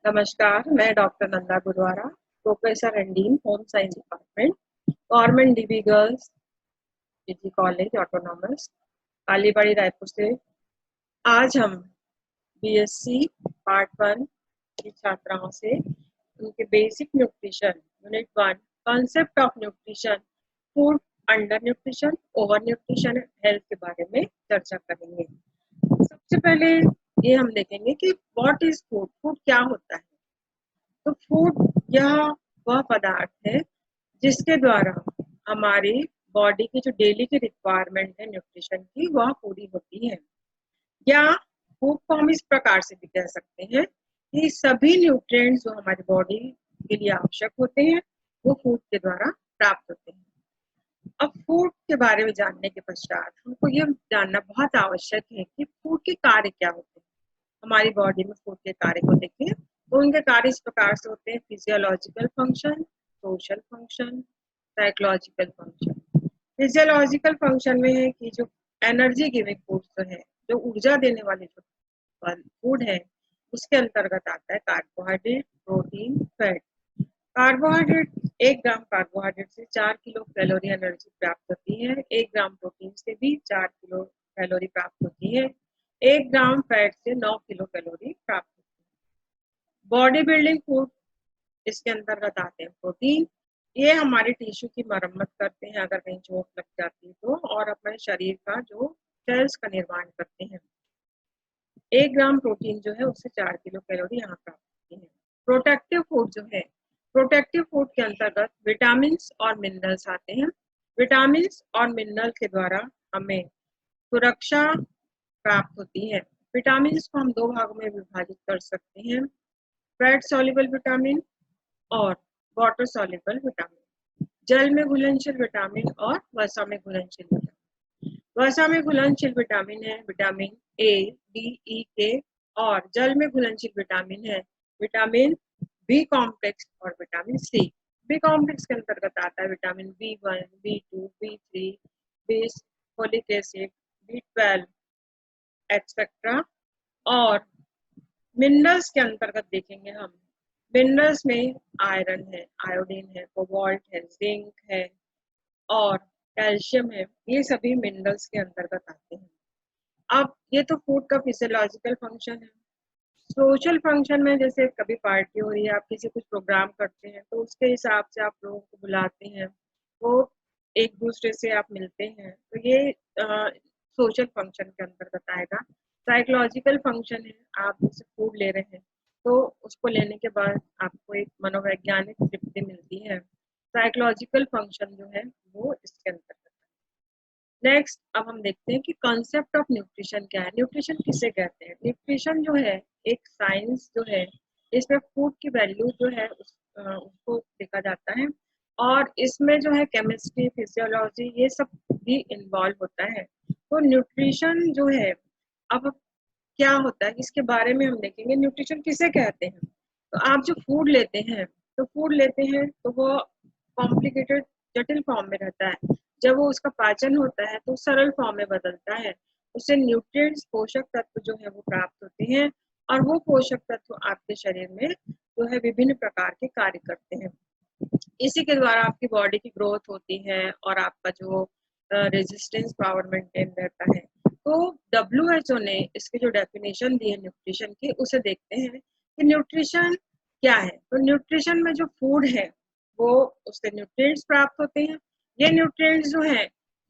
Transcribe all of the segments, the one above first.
नमस्कार, मैं doctor Nanda Guruwara, professor and dean home science department, government DB girls PG college autonomous, Kalibari Raipur से। आज हम बीएससी पार्ट 1 की छात्राओं से उनके basic nutrition unit 1 concept of nutrition, food under nutrition, over nutrition, health के बारे में चर्चा करेंगे। सबसे पहले ये हम देखेंगे कि व्हाट इज फूड, फूड क्या होता है। तो फूड यह वह पदार्थ है जिसके द्वारा हमारी बॉडी की जो डेली की रिक्वायरमेंट है न्यूट्रिशन की वह पूरी होती है। या फूड को हम इस प्रकार से भी कह सकते हैं कि सभी न्यूट्रिएंट्स जो हमारी बॉडी के लिए आवश्यक होते हैं वो फूड के द्वारा प्राप्त होते हैं। अब फूड के बारे में जानने के पश्चात हमको ये जानना बहुत आवश्यक है कि फूड के कार्य क्या होते हैं। हमारी बॉडी में फूड के कार्य को देखें तो उनके कार्य इस प्रकार से होते हैं: physiological function, social function, psychological function. Physiological function में है कि जो एनर्जी गिविंग फूड जो है, जो ऊर्जा देने वाले जो फूड है, उसके अंतर्गत आता है कार्बोहाइड्रेट, प्रोटीन, फैट। कार्बोहाइड्रेट 1 ग्राम कार्बोहाइड्रेट से 4 किलो कैलोरी एनर्जी प्राप्त होती है। 1 ग्राम प्रोटीन से भी 4 किलो कैलोरी प्राप्त होती है। 1 ग्राम फैट से 9 किलो कैलोरी प्राप्त होती है। बॉडी बिल्डिंग फूड इसके अंतर्गत आते हैं प्रोटीन। ये हमारे टिश्यू की मरम्मत करते हैं अगर कहीं चोट लग जाती है तो, और अपने शरीर का जो सेल्स का निर्माण करते हैं। 1 ग्राम प्रोटीन जो है उससे 4 किलो कैलोरी यहाँ प्राप्त होती है। प्रोटेक्टिव फूड जो है, प्रोटेक्टिव फूड के अंतर्गत विटामिन और मिनरल्स आते हैं। विटामिन और मिनरल के द्वारा हमें सुरक्षा प्राप्त होती है। विटामिन को हम 2 भागों में विभाजित कर सकते हैं: फैट सॉल्युबल विटामिन और वाटर सॉल्युबल विटामिन। जल में घुलनशील विटामिन और वसा में घुलनशील विटामिन। वसा में घुलनशील विटामिन है विटामिन ए, डी, ई, के, और जल में घुलनशील विटामिन है विटामिन बी कॉम्प्लेक्स और विटामिन सी। बी कॉम्प्लेक्स के अंतर्गत आता है vitamin B1, B2, B3, B, folic acid, B12 etcetera. और मिनरल्स के अंतर्गत देखेंगे हम, मिनरल्स में आयरन है, आयोडीन है, कोबाल्ट है, जिंक है और कैल्शियम है। ये सभी मिनरल्स के अंतर्गत आते हैं। अब ये तो फूड का फिजियोलॉजिकल फंक्शन है। सोशल फंक्शन में जैसे कभी पार्टी हो रही है, आप किसी कुछ प्रोग्राम करते हैं तो उसके हिसाब से आप लोगों को बुलाते हैं, वो एक दूसरे से आप मिलते हैं, तो ये सोशल फंक्शन के अंतर्गत आएगा। साइकोलॉजिकल फंक्शन है, आप जैसे फूड ले रहे हैं तो उसको लेने के बाद आपको एक मनोवैज्ञानिक तृप्ति मिलती है। साइकोलॉजिकल फंक्शन जो है वो इसके अंतर्गत। नेक्स्ट अब हम देखते हैं कि कॉन्सेप्ट ऑफ न्यूट्रिशन क्या है। न्यूट्रिशन किसे कहते हैं? न्यूट्रिशन जो है एक साइंस जो है, इसमें फूड की वैल्यू जो है उसको देखा जाता है, और इसमें जो है केमिस्ट्री, फिजियोलॉजी, ये सब भी इन्वॉल्व होता है। तो न्यूट्रिशन जो है, अब क्या होता है इसके बारे में हम देखेंगे। न्यूट्रिशन किसे कहते हैं? तो आप जो फूड लेते हैं, तो फूड लेते हैं तो वो कॉम्प्लिकेटेड, जटिल फॉर्म में रहता है। जब वो उसका पाचन होता है तो सरल फॉर्म में बदलता है। उससे न्यूट्रिएंट्स, पोषक तत्व जो है वो प्राप्त होते हैं, और वो पोषक तत्व आपके शरीर में जो है विभिन्न प्रकार के कार्य करते हैं। इसी के द्वारा आपकी बॉडी की ग्रोथ होती है और आपका जो रेजिस्टेंस पावर मेंटेन रहता है। तो WHO ने इसकी जो डेफिनेशन दी है न्यूट्रिशन की, उसे देखते हैं कि न्यूट्रिशन क्या है। तो न्यूट्रिशन में जो फूड है वो, उससे न्यूट्रिएंट्स प्राप्त होते हैं। ये न्यूट्रिएंट्स जो है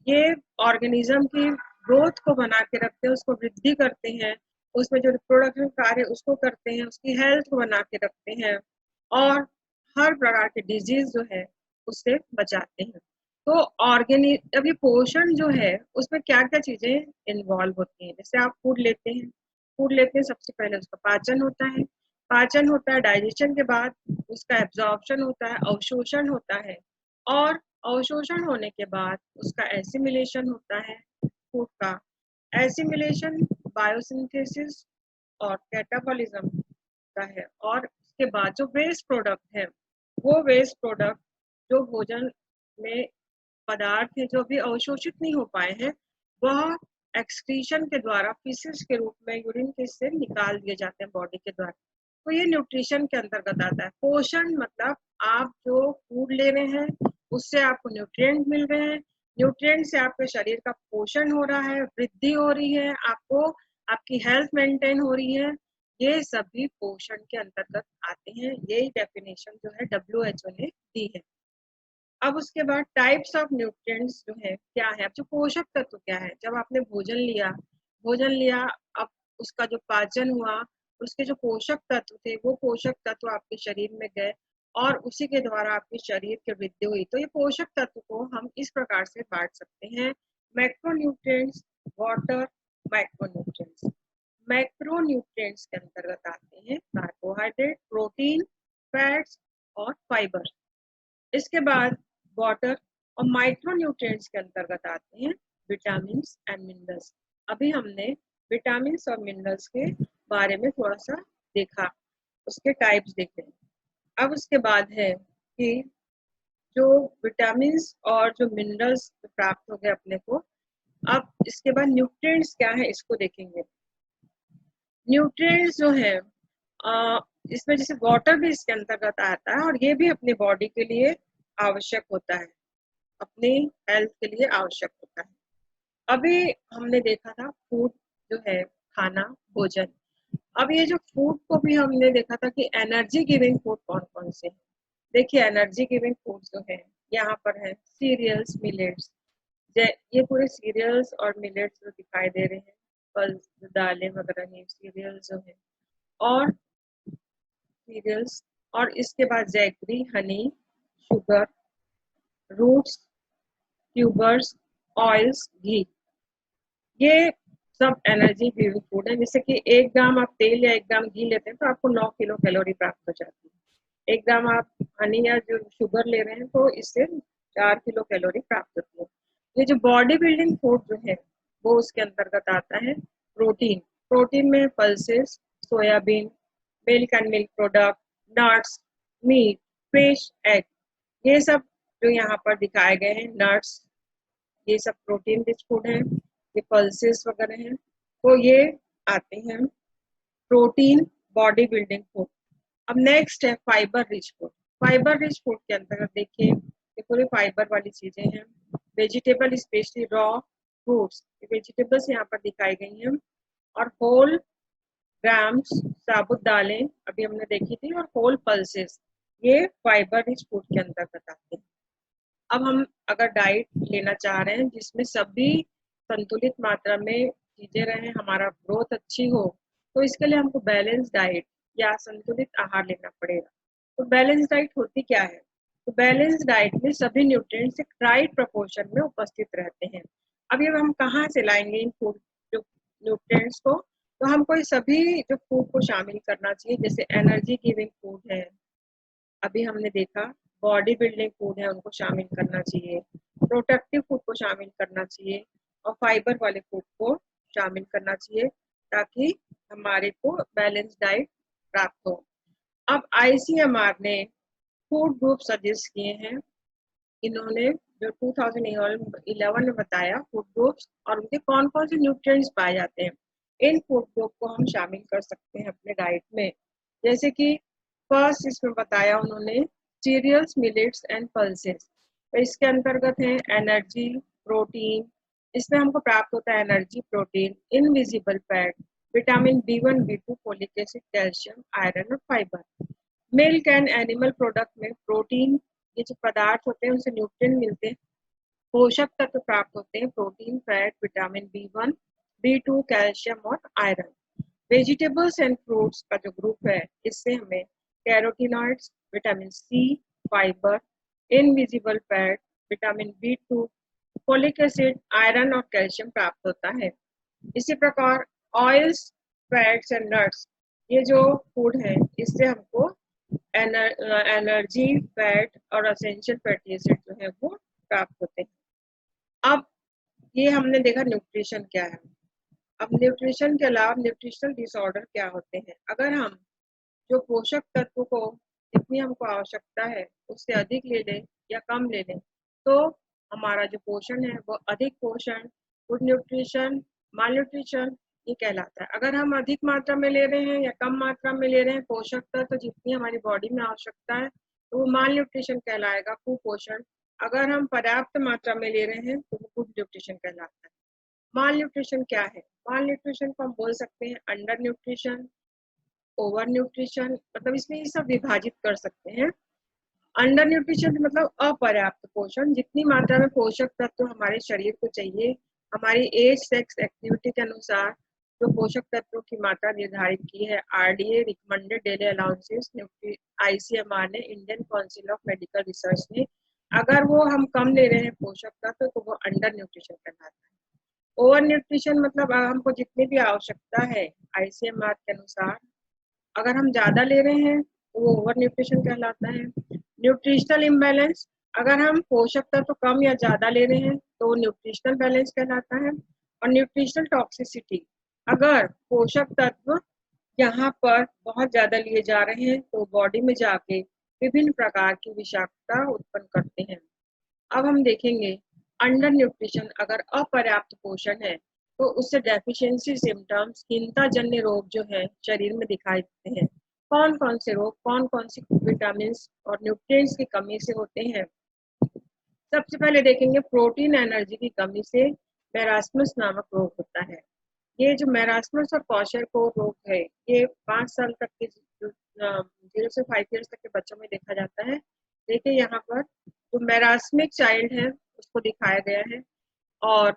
ये ऑर्गेनिज्म की ग्रोथ को बना के रखते हैं, उसको वृद्धि करते हैं, उसमें जो रिप्रोडक्टिव कार्य उसको करते हैं, उसकी हेल्थ को बना के रखते हैं, और हर प्रकार के डिजीज जो है उससे बचाते हैं। तो अभी पोषण जो है उसमें क्या क्या चीजें इन्वॉल्व होती हैं। जैसे आप फूड लेते हैं, सबसे पहले उसका पाचन होता है। पाचन होता है, डाइजेशन के बाद उसका एब्जॉर्प्शन होता है, अवशोषण होता है, और अवशोषण होने के बाद उसका एसिमिलेशन होता है फूड का। एसिमिलेशन बायोसिंथेसिस और कैटाबॉलिज्म का है, और उसके बाद जो वेस्ट प्रोडक्ट है, वो वेस्ट प्रोडक्ट जो भोजन में पदार्थ है जो भी अवशोषित नहीं हो पाए हैं, वह एक्सक्रीशन के द्वारा, फीसिस के रूप में यूरिन के से निकाल दिए जाते हैं बॉडी के द्वारा। तो ये न्यूट्रिशन के अंतर्गत आता है। पोषण मतलब आप जो फूड ले रहे हैं उससे आपको न्यूट्रिएंट मिल रहे हैं, न्यूट्रिएंट से आपके शरीर का पोषण हो रहा है, वृद्धि हो रही है, आपको आपकी हेल्थ मेंटेन हो रही है, ये सभी पोषण के अंतर्गत आते हैं। यही डेफिनेशन जो है WHO ने दी है। अब उसके बाद टाइप्स ऑफ न्यूट्रिएंट्स जो है क्या है, अब जो पोषक तत्व क्या है, जब आपने भोजन लिया, अब उसका जो पाचन हुआ, उसके जो पोषक तत्व थे वो पोषक तत्व आपके शरीर में गए और उसी के द्वारा आपके शरीर की वृद्धि हुई। तो ये पोषक तत्व को हम इस प्रकार से बांट सकते हैं, मैक्रोन्यूट्रिएंट्स, वाटर, माइक्रोन्यूट्रिएंट्स। मैक्रोन्यूट्रिएंट्स के अंतर्गत आते हैं कार्बोहाइड्रेट, प्रोटीन, फैट्स और फाइबर। इसके बाद वाटर और माइक्रोन्यूट्रिएंट्स के अंतर्गत आते हैं विटामिन एंड मिनरल्स। अभी हमने विटामिन और मिनरल्स के बारे में थोड़ा सा देखा, उसके टाइप्स देखे। अब उसके बाद है कि जो विटामिन और जो मिनरल्स प्राप्त हो गए अपने को, अब इसके बाद न्यूट्रिएंट्स क्या है इसको देखेंगे। न्यूट्रिएंट्स जो है इसमें जैसे वाटर भी इसके अंतर्गत आता है और ये भी अपनी बॉडी के लिए आवश्यक होता है, अपनी हेल्थ के लिए आवश्यक होता है। अभी हमने देखा था फूड जो है, खाना, भोजन। अब ये जो फूड को भी हमने देखा था कि एनर्जी गिविंग फूड कौन कौन से हैं। देखिए एनर्जी गिविंग फूड जो है यहाँ पर है सीरियल्स, मिलेट्स। ये पूरे सीरियल्स और मिलेट्स जो दिखाई दे रहे हैं, पल्स, दालें वगैरह हैं, सीरियल्स जो है, और सीरियल्स, और इसके बाद jaggery, honey, sugar, roots, tubers, oils, ghee, ये सब एनर्जी गिविंग फूड है। जैसे कि 1 ग्राम आप तेल या 1 ग्राम घी लेते हैं तो आपको 9 किलो कैलोरी प्राप्त हो जाती है। 1 ग्राम आप हनी या जो शुगर ले रहे हैं तो इससे 4 किलो कैलोरी प्राप्त होती है। ये जो बॉडी बिल्डिंग फूड जो है वो उसके अंतर्गत आता है प्रोटीन। प्रोटीन में pulses, soybean, milk and milk product, nuts, meat, fish, egg, ये सब जो यहाँ पर दिखाए गए हैं, नट्स, ये सब प्रोटीन रिच फूड है। ये पल्सेस वगैरह हैं, तो ये आते हैं प्रोटीन बॉडी बिल्डिंग फूड। अब नेक्स्ट है fibre rich food. Fibre rich food के अंतर्गत देखिए ये पूरे फाइबर वाली चीजें हैं। Vegetable specially raw fruits, vegetables यहाँ पर दिखाई गई हैं, और होल ग्राम्स, साबुत दालें अभी हमने देखी थी, और होल पल्सेस, ये फाइबर रिच फूड के अंतर्गत आते हैं। अब हम अगर डाइट लेना चाह रहे हैं जिसमें सभी संतुलित मात्रा में चीजें रहें, हमारा ग्रोथ अच्छी हो, तो इसके लिए हमको बैलेंस डाइट या संतुलित आहार लेना पड़ेगा। तो बैलेंस डाइट होती क्या है? तो बैलेंस डाइट में सभी न्यूट्रिएंट्स एक राइट प्रोपोर्शन में उपस्थित रहते हैं। अब ये हम कहाँ से लाएंगे इन फूड जो न्यूट्रिएंट्स को? तो हमको ये सभी जो फूड को शामिल करना चाहिए, जैसे एनर्जी गिविंग फूड है, अभी हमने देखा बॉडी बिल्डिंग फूड है, उनको शामिल करना चाहिए, प्रोटेक्टिव फूड को शामिल करना चाहिए, और फाइबर वाले फूड को शामिल करना चाहिए, ताकि हमारे को बैलेंस डाइट प्राप्त हो। अब ICMR ने फूड ग्रुप सजेस्ट किए हैं, इन्होंने जो 2011 में बताया फूड ग्रुप्स और उनके कौन कौन से न्यूट्रिएंट्स पाए जाते हैं। इन फूड ग्रुप को हम शामिल कर सकते हैं अपने डाइट में। जैसे कि फर्स्ट इसमें बताया उन्होंने सीरियल्स, मिलेट्स एंड पल्सेस। तो इसके अंतर्गत है एनर्जी, प्रोटीन, इसमें हमको प्राप्त होता है energy, protein, invisible fat, vitamin B1, B2, folic acid, calcium, iron और fibre. Milk and animal product में प्रोटीन, ये जो पदार्थ होते हैं उनसे न्यूट्रिएंट मिलते हैं, पोषक तत्व प्राप्त होते हैं, protein, fat, vitamin B1, B2, calcium और आयरन। वेजिटेबल्स एंड फ्रूट्स का जो ग्रुप है, इससे हमें carotenoids, vitamin C, fibre, invisible fat, vitamin B2, folic acid, iron और कैल्शियम प्राप्त होता है। इसी प्रकार ऑयल्स, फैट्स एंड नट्स, ये जो फूड है इससे हमको एनर्जी, फैट और एसेंशियल फैटी एसिड जो है वो प्राप्त होते हैं। अब ये हमने देखा न्यूट्रिशन क्या है। अब न्यूट्रिशन के अलावा न्यूट्रिशनल डिसऑर्डर क्या होते हैं। अगर हम जो पोषक तत्व को जितनी हमको आवश्यकता है उससे अधिक ले लें या कम ले लें, तो हमारा जो पोषण है वो अधिक पोषण, गुड न्यूट्रिशन, माल न्यूट्रिशन ये कहलाता है। अगर हम अधिक मात्रा में ले रहे हैं या कम मात्रा में ले रहे हैं पोषक तत्व जितनी हमारी बॉडी में आवश्यकता है तो वो माल न्यूट्रिशन कहलाएगा, कुपोषण। अगर हम पर्याप्त मात्रा में ले रहे हैं तो वो गुड न्यूट्रिशन कहलाता है। माल न्यूट्रिशन क्या है? माल न्यूट्रिशन को हम बोल सकते हैं अंडर न्यूट्रिशन, ओवर न्यूट्रिशन, मतलब इसमें ये सब विभाजित कर सकते हैं। अंडर न्यूट्रिशन मतलब अपर्याप्त पोषण, जितनी मात्रा में पोषक तत्व हमारे शरीर को चाहिए हमारी एज, सेक्स, एक्टिविटी के अनुसार जो पोषक तत्वों की मात्रा निर्धारित की है RDA recommended daily allowances ICMR ने, Indian council of medical research ने, अगर वो हम कम ले रहे हैं पोषक तत्व तो वो अंडर न्यूट्रिशन कहलाता है। ओवर न्यूट्रिशन मतलब हमको जितनी भी आवश्यकता है आईसीएमआर के अनुसार अगर हम ज्यादा ले रहे हैं तो वो ओवर न्यूट्रिशन कहलाता है। न्यूट्रिशनल इम्बैलेंस, अगर हम पोषक तत्व कम या ज्यादा ले रहे हैं तो न्यूट्रिशनल बैलेंस कहलाता है। और न्यूट्रिशनल टॉक्सिसिटी, अगर पोषक तत्व यहाँ पर बहुत ज्यादा लिए जा रहे हैं तो बॉडी में जाके विभिन्न प्रकार की विषाक्तता उत्पन्न करते हैं। अब हम देखेंगे अंडर न्यूट्रिशन, अगर अपर्याप्त पोषण है तो उससे डेफिशिएंसी सिम्टम्स, हीनता जन्य रोग जो है शरीर में दिखाई देते हैं। कौन कौन से रोग, कौन कौन सी विटामिन और न्यूट्रिएंट्स की कमी से होते हैं? सबसे पहले देखेंगे प्रोटीन एनर्जी की कमी से मेरास्मस नामक रोग होता है। ये जो मेरास्मस और क्वाशरकोर रोग है ये 5 साल तक के 0 से 5 ईयर्स तक के बच्चों में देखा जाता है। देखिए यहाँ पर जो मेरास्मिक चाइल्ड है उसको दिखाया गया है और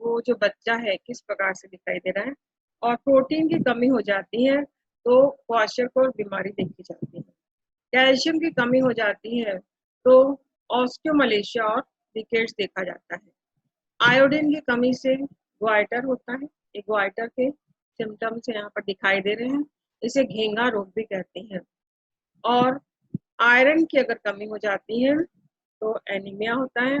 वो जो बच्चा है किस प्रकार से दिखाई दे रहा है। और प्रोटीन की कमी हो जाती है तो क्वाशरकोर बीमारी देखी जाती है। कैल्शियम की कमी हो जाती है तो ऑस्टियोमलेशिया और रिकेट्स देखा जाता है। आयोडीन की कमी से ग्वाइटर होता है, एक ग्वाइटर के सिम्टम्स यहाँ पर दिखाई दे रहे हैं, इसे घेंगा रोग भी कहते हैं। और आयरन की अगर कमी हो जाती है तो एनीमिया होता है।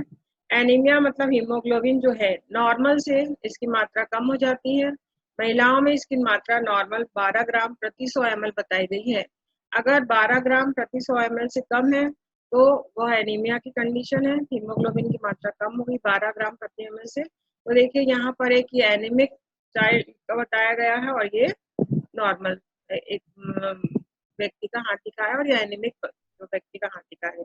एनीमिया मतलब हीमोग्लोबिन जो है नॉर्मल से इसकी मात्रा कम हो जाती है। महिलाओं में इसकी मात्रा नॉर्मल 12 ग्राम प्रति 100 ml बताई गई है। अगर 12 ग्राम प्रति 100 ml से कम है तो वह एनीमिया की कंडीशन है, हीमोग्लोबिन की मात्रा कम होगी 12 ग्राम प्रति ml से। तो देखिए यहाँ पर एक ये एनीमिक चाइल्ड का बताया गया है और ये नॉर्मल एक व्यक्ति का हाथ दिखा है और ये एनीमिक व्यक्ति का हाथ दिखा है।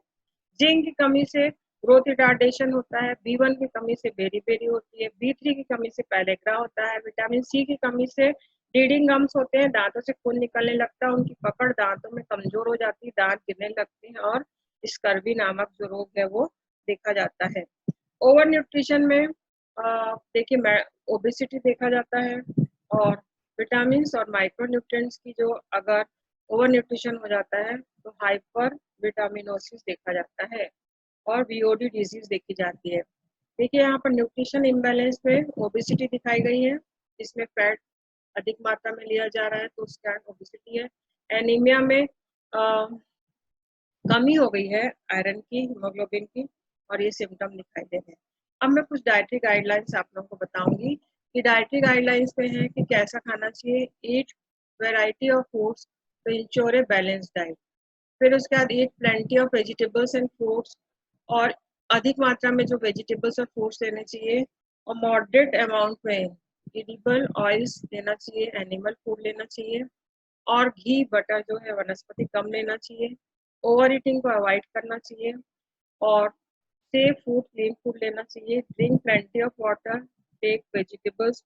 जिंक की कमी से ग्रोथ रिटार्डेशन होता है, B1 की कमी से बेरी होती है, B3 की कमी से पैलेग्रा होता है, विटामिन सी की कमी से ब्लीडिंग गम्स होते हैं, दांतों से खून निकलने लगता है, उनकी पकड़ दांतों में कमजोर हो जाती है, दांत गिरने लगते हैं और स्कर्वी नामक जो रोग है वो देखा जाता है। ओवर न्यूट्रिशन में देखिए ओबेसिटी देखा जाता है और विटामिन और माइक्रो न्यूट्रिएंट्स की जो अगर ओवर न्यूट्रिशन हो जाता है तो हाइपर विटामिनोसिस देखा जाता है और VOD डिजीज देखी जाती है। देखिए यहाँ पर न्यूट्रिशन इम्बैलेंस में ओबेसिटी दिखाई गई है, इसमें फैट अधिक मात्रा में लिया जा रहा है तो उसका ओबेसिटी है। एनीमिया में कमी हो गई है आयरन की, हीमोग्लोबिन की और ये सिम्टम दिखाई दे रहे हैं। अब मैं कुछ डाइटरी गाइडलाइंस आप लोगों को बताऊंगी कि डाइटरी गाइडलाइंस में है कि कैसा खाना चाहिए। Eat variety of foods to ensure a balance diet. फिर उसके बाद eat plenty of vegetables and fruits, और अधिक मात्रा में जो वेजिटेबल्स और फ्रूट्स लेने चाहिए और मॉडरेट अमाउंट में एडिबल ऑयल्स लेना चाहिए, एनिमल फूड लेना चाहिए और घी बटर जो है वनस्पति कम लेना चाहिए। ओवर ईटिंग को अवॉइड करना चाहिए और सेफ फूड, क्लीन फूड लेना चाहिए। Drink plenty of water, take vegetables,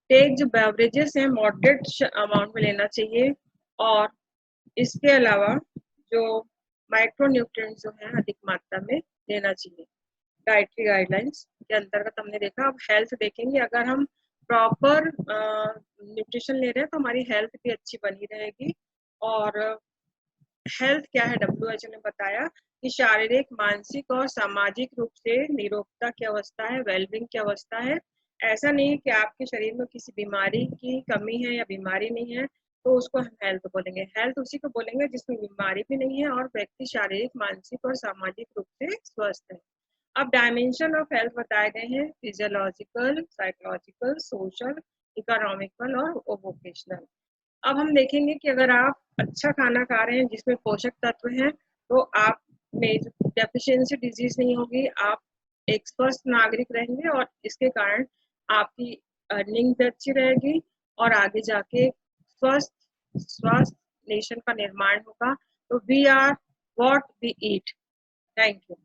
take जो बेवरेजेस हैं मॉडरेट अमाउंट में लेना चाहिए। और इसके अलावा जो माइक्रो न्यूट्रिएंट्स जो है अधिक मात्रा में लेना चाहिए। डाइटरी गाइडलाइंस के अंतर्गत हमने देखा। अब हेल्थ देखेंगे, अगर हम प्रॉपर न्यूट्रिशन ले रहे हैं तो हमारी हेल्थ भी अच्छी बनी रहेगी। और हेल्थ क्या है, WHO ने बताया कि शारीरिक, मानसिक और सामाजिक रूप से निरोगता की अवस्था है, वेलबींग की अवस्था है। ऐसा नहीं है कि आपके शरीर में किसी बीमारी की कमी है या बीमारी नहीं है तो उसको हम हेल्थ बोलेंगे। हेल्थ उसी को बोलेंगे जिसमें बीमारी भी नहीं है और व्यक्ति शारीरिक, मानसिक और सामाजिक रूप से स्वस्थ है। अब डायमेंशन ऑफ हेल्थ बताए गए हैं, फिजियोलॉजिकल, साइकोलॉजिकल, सोशल, इकोनॉमिकल और वोकेशनल। अब हम देखेंगे कि अगर आप अच्छा खाना खा रहे हैं जिसमें पोषक तत्व हैं तो आप में डेफिशिएंसी डिजीज नहीं होगी, आप एक स्वस्थ नागरिक रहेंगे और इसके कारण आपकी अर्निंग भी अच्छी रहेगी और आगे जाके स्वस्थ नेशन का निर्माण होगा। तो we are what we eat. Thank you.